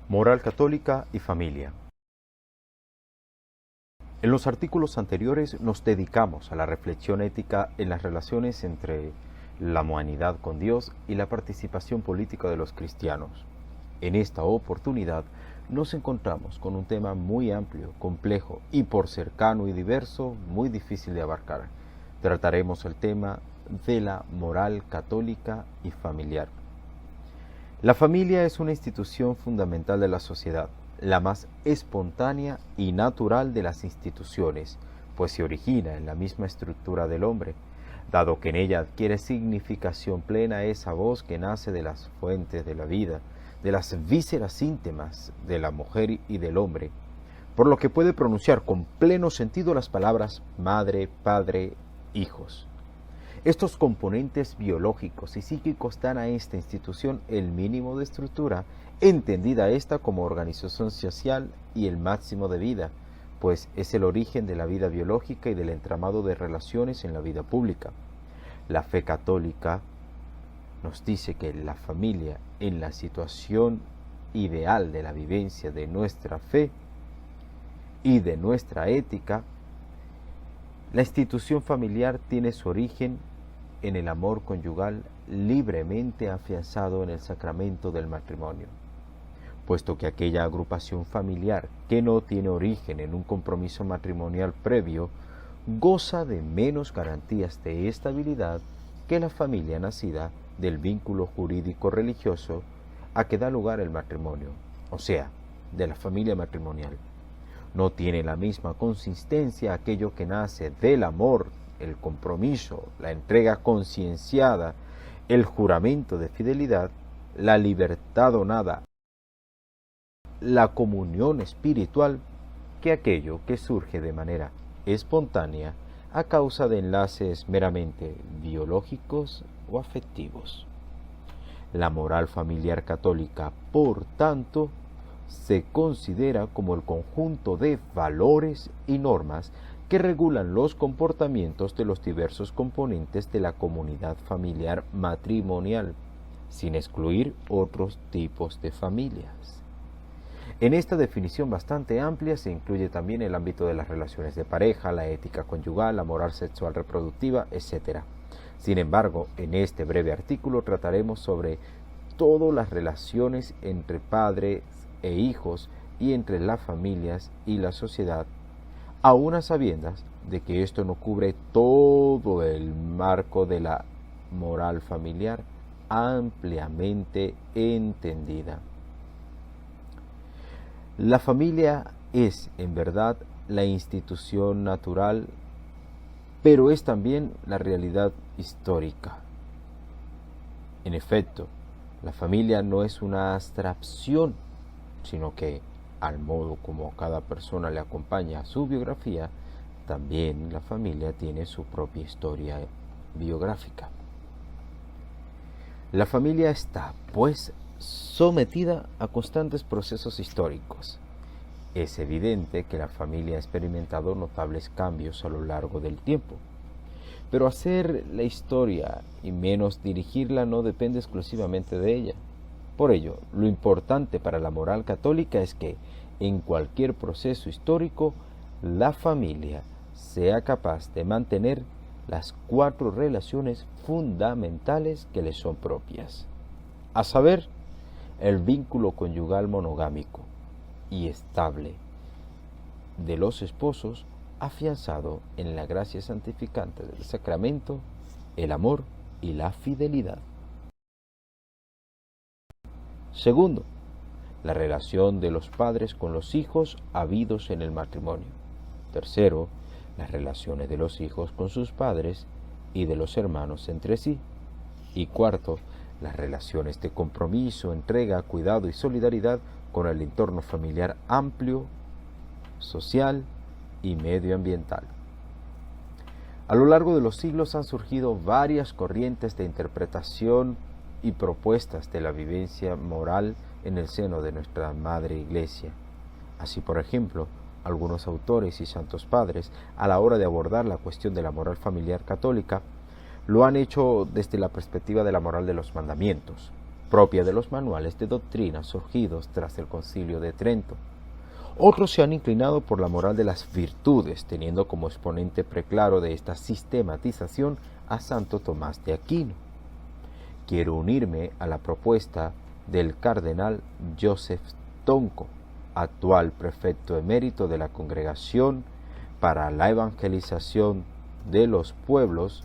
Moral católica y familia. En los artículos anteriores nos dedicamos a la reflexión ética en las relaciones entre la humanidad con Dios y la participación política de los cristianos. En esta oportunidad nos encontramos con un tema muy amplio, complejo y por cercano y diverso, muy difícil de abarcar. Trataremos el tema de la moral católica y familiar. La familia es una institución fundamental de la sociedad, la más espontánea y natural de las instituciones, pues se origina en la misma estructura del hombre, dado que en ella adquiere significación plena esa voz que nace de las fuentes de la vida, de las vísceras íntimas de la mujer y del hombre, por lo que puede pronunciar con pleno sentido las palabras madre, padre, hijos. Estos componentes biológicos y psíquicos dan a esta institución el mínimo de estructura, entendida esta como organización social y el máximo de vida, pues es el origen de la vida biológica y del entramado de relaciones en la vida pública. La fe católica nos dice que la familia, en la situación ideal de la vivencia de nuestra fe y de nuestra ética, la institución familiar tiene su origen en el amor conyugal libremente afianzado en el sacramento del matrimonio, puesto que aquella agrupación familiar que no tiene origen en un compromiso matrimonial previo goza de menos garantías de estabilidad que la familia nacida del vínculo jurídico religioso a que da lugar el matrimonio, o sea, de la familia matrimonial. No tiene la misma consistencia aquello que nace del amor, el compromiso, la entrega concienciada, el juramento de fidelidad, la libertad donada, la comunión espiritual, que aquello que surge de manera espontánea a causa de enlaces meramente biológicos o afectivos. La moral familiar católica, por tanto, se considera como el conjunto de valores y normas que regulan los comportamientos de los diversos componentes de la comunidad familiar matrimonial, sin excluir otros tipos de familias. En esta definición bastante amplia se incluye también el ámbito de las relaciones de pareja, la ética conyugal, la moral sexual reproductiva, etc. Sin embargo, en este breve artículo trataremos sobre todas las relaciones entre padres e hijos y entre las familias y la sociedad, aun a sabiendas de que esto no cubre todo el marco de la moral familiar ampliamente entendida. La familia es, en verdad, la institución natural, pero es también la realidad histórica. En efecto, la familia no es una abstracción, sino que, al modo como cada persona le acompaña a su biografía, también la familia tiene su propia historia biográfica. La familia está, pues, sometida a constantes procesos históricos. Es evidente que la familia ha experimentado notables cambios a lo largo del tiempo, pero hacer la historia y menos dirigirla no depende exclusivamente de ella. Por ello, lo importante para la moral católica es que, en cualquier proceso histórico, la familia sea capaz de mantener las 4 relaciones fundamentales que le son propias, a saber, el vínculo conyugal monogámico y estable de los esposos, afianzado en la gracia santificante del sacramento, el amor y la fidelidad. Segundo, la relación de los padres con los hijos habidos en el matrimonio. Tercero, las relaciones de los hijos con sus padres y de los hermanos entre sí. Y cuarto, las relaciones de compromiso, entrega, cuidado y solidaridad con el entorno familiar amplio, social y medioambiental. A lo largo de los siglos han surgido varias corrientes de interpretación y propuestas de la vivencia moral en el seno de nuestra Madre Iglesia. Así, por ejemplo, algunos autores y santos padres, a la hora de abordar la cuestión de la moral familiar católica, lo han hecho desde la perspectiva de la moral de los mandamientos, propia de los manuales de doctrina surgidos tras el Concilio de Trento. Otros se han inclinado por la moral de las virtudes, teniendo como exponente preclaro de esta sistematización a Santo Tomás de Aquino. Quiero unirme a la propuesta del cardenal Joseph Tonco, actual prefecto emérito de la Congregación para la Evangelización de los Pueblos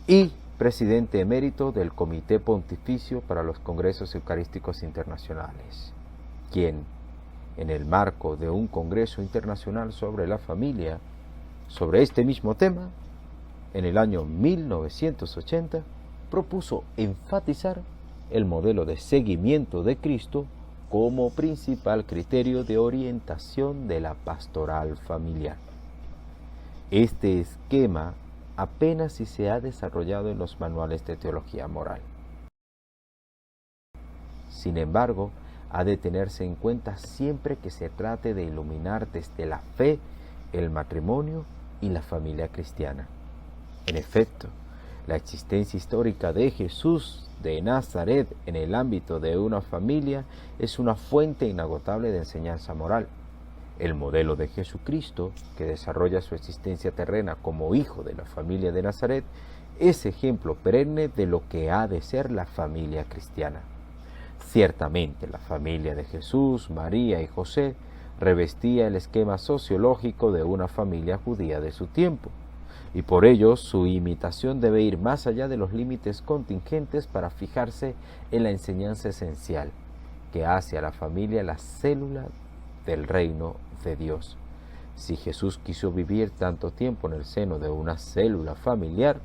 y presidente emérito del Comité Pontificio para los Congresos Eucarísticos Internacionales, quien, en el marco de un Congreso Internacional sobre la Familia, sobre este mismo tema, en el año 1980, propuso enfatizar el modelo de seguimiento de Cristo como principal criterio de orientación de la pastoral familiar. Este esquema apenas si se ha desarrollado en los manuales de teología moral. Sin embargo, ha de tenerse en cuenta siempre que se trate de iluminar desde la fe el matrimonio y la familia cristiana. En efecto, la existencia histórica de Jesús de Nazaret en el ámbito de una familia es una fuente inagotable de enseñanza moral. El modelo de Jesucristo, que desarrolla su existencia terrena como hijo de la familia de Nazaret, es ejemplo perenne de lo que ha de ser la familia cristiana. Ciertamente, la familia de Jesús, María y José revestía el esquema sociológico de una familia judía de su tiempo, y por ello su imitación debe ir más allá de los límites contingentes para fijarse en la enseñanza esencial, que hace a la familia la célula del reino de Dios. Si Jesús quiso vivir tanto tiempo en el seno de una célula familiar,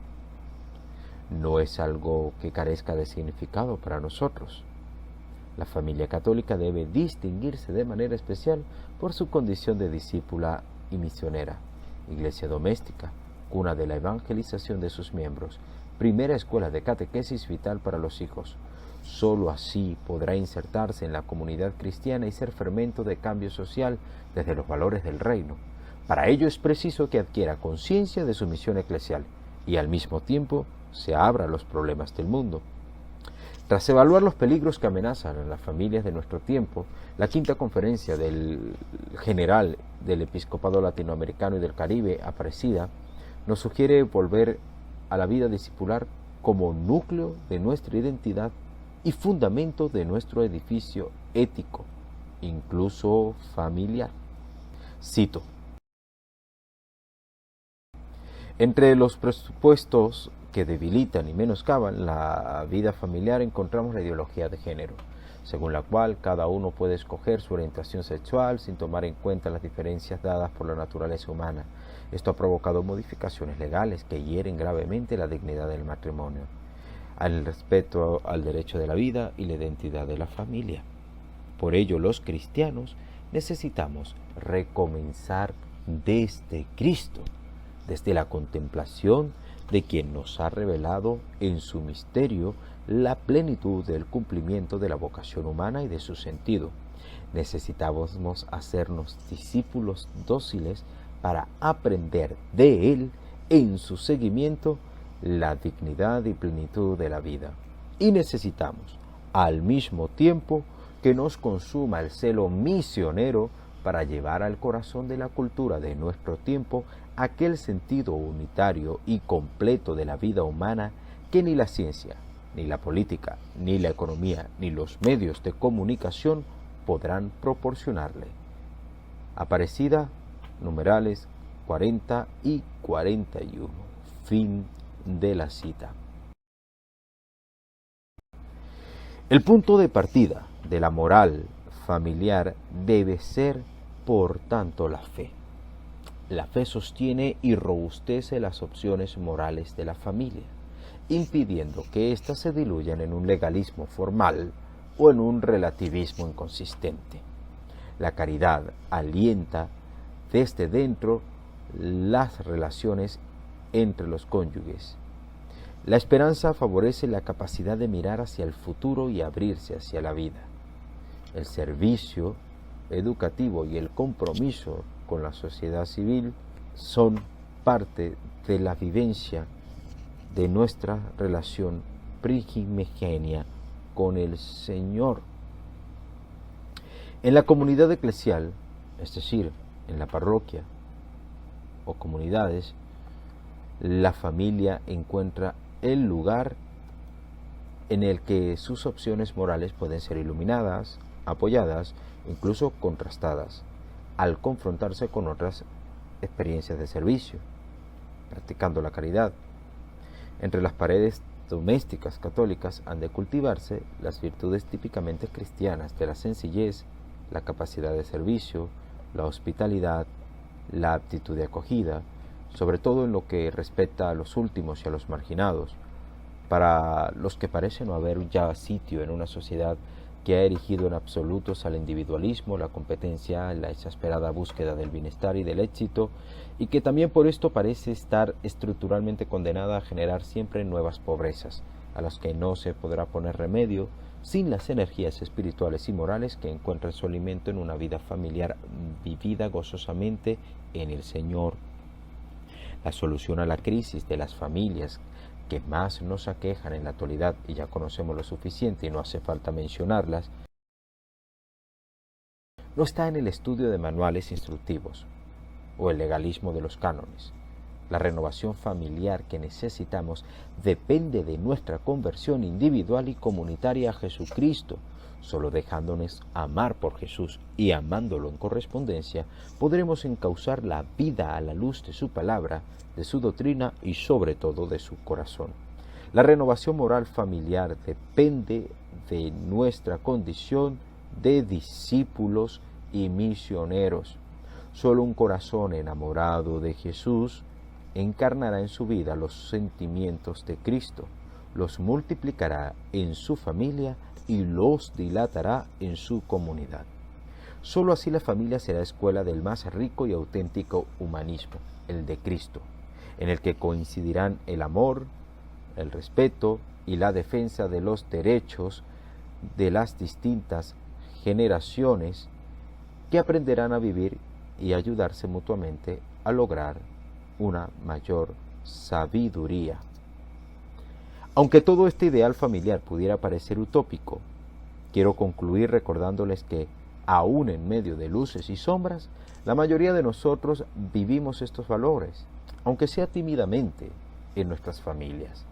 no es algo que carezca de significado para nosotros. La familia católica debe distinguirse de manera especial por su condición de discípula y misionera, iglesia doméstica, cuna de la evangelización de sus miembros, primera escuela de catequesis vital para los hijos. Sólo así podrá insertarse en la comunidad cristiana y ser fermento de cambio social desde los valores del reino. Para ello es preciso que adquiera conciencia de su misión eclesial y al mismo tiempo se abra a los problemas del mundo. Tras evaluar los peligros que amenazan a las familias de nuestro tiempo, la quinta conferencia del general del Episcopado Latinoamericano y del Caribe, Aparecida, nos sugiere volver a la vida discipular como núcleo de nuestra identidad y fundamento de nuestro edificio ético, incluso familiar. Cito: entre los presupuestos que debilitan y menoscaban la vida familiar encontramos la ideología de género, según la cual cada uno puede escoger su orientación sexual sin tomar en cuenta las diferencias dadas por la naturaleza humana. Esto ha provocado modificaciones legales que hieren gravemente la dignidad del matrimonio, al respeto al derecho de la vida y la identidad de la familia. Por ello, los cristianos necesitamos recomenzar desde Cristo, desde la contemplación de quien nos ha revelado en su misterio la plenitud del cumplimiento de la vocación humana y de su sentido. Necesitamos hacernos discípulos dóciles para aprender de Él en su seguimiento la dignidad y plenitud de la vida. Y necesitamos, al mismo tiempo, que nos consuma el celo misionero para llevar al corazón de la cultura de nuestro tiempo aquel sentido unitario y completo de la vida humana que ni la ciencia, ni la política, ni la economía, ni los medios de comunicación podrán proporcionarle. Aparecida, numerales 40 y 41. Fin de la cita. El punto de partida de la moral familiar debe ser, por tanto, la fe. La fe sostiene y robustece las opciones morales de la familia, impidiendo que éstas se diluyan en un legalismo formal o en un relativismo inconsistente. La caridad alienta desde dentro las relaciones entre los cónyuges. La esperanza favorece la capacidad de mirar hacia el futuro y abrirse hacia la vida. El servicio educativo y el compromiso con la sociedad civil son parte de la vivencia de nuestra relación primigenia con el Señor. En la comunidad eclesial, es decir, en la parroquia o comunidades, la familia encuentra el lugar en el que sus opciones morales pueden ser iluminadas, apoyadas, incluso contrastadas, al confrontarse con otras experiencias de servicio, practicando la caridad. Entre las paredes domésticas católicas han de cultivarse las virtudes típicamente cristianas de la sencillez, la capacidad de servicio, la hospitalidad, la aptitud de acogida, sobre todo en lo que respecta a los últimos y a los marginados, para los que parece no haber ya sitio en una sociedad que ha erigido en absolutos al individualismo, la competencia, la exasperada búsqueda del bienestar y del éxito, y que también por esto parece estar estructuralmente condenada a generar siempre nuevas pobrezas, a las que no se podrá poner remedio sin las energías espirituales y morales que encuentran su alimento en una vida familiar vivida gozosamente en el Señor. La solución a la crisis de las familias que más nos aquejan en la actualidad, y ya conocemos lo suficiente y no hace falta mencionarlas, no está en el estudio de manuales instructivos o el legalismo de los cánones. La renovación familiar que necesitamos depende de nuestra conversión individual y comunitaria a Jesucristo. Solo dejándonos amar por Jesús y amándolo en correspondencia, podremos encauzar la vida a la luz de su palabra, de su doctrina y sobre todo de su corazón. La renovación moral familiar depende de nuestra condición de discípulos y misioneros. Solo un corazón enamorado de Jesús encarnará en su vida los sentimientos de Cristo, los multiplicará en su familia y los dilatará en su comunidad. Solo así la familia será escuela del más rico y auténtico humanismo, el de Cristo, en el que coincidirán el amor, el respeto y la defensa de los derechos de las distintas generaciones que aprenderán a vivir y ayudarse mutuamente a lograr una mayor sabiduría. Aunque todo este ideal familiar pudiera parecer utópico, quiero concluir recordándoles que, aún en medio de luces y sombras, la mayoría de nosotros vivimos estos valores, aunque sea tímidamente, en nuestras familias.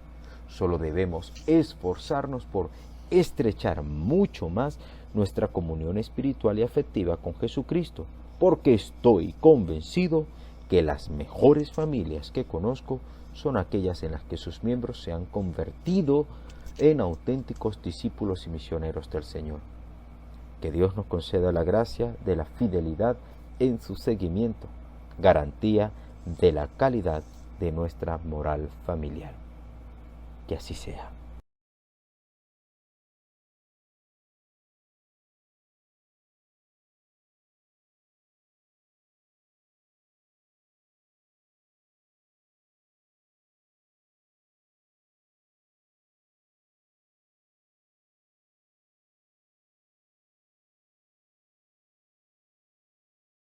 Solo debemos esforzarnos por estrechar mucho más nuestra comunión espiritual y afectiva con Jesucristo, porque estoy convencido que las mejores familias que conozco son aquellas en las que sus miembros se han convertido en auténticos discípulos y misioneros del Señor. Que Dios nos conceda la gracia de la fidelidad en su seguimiento, garantía de la calidad de nuestra moral familiar. Que así sea.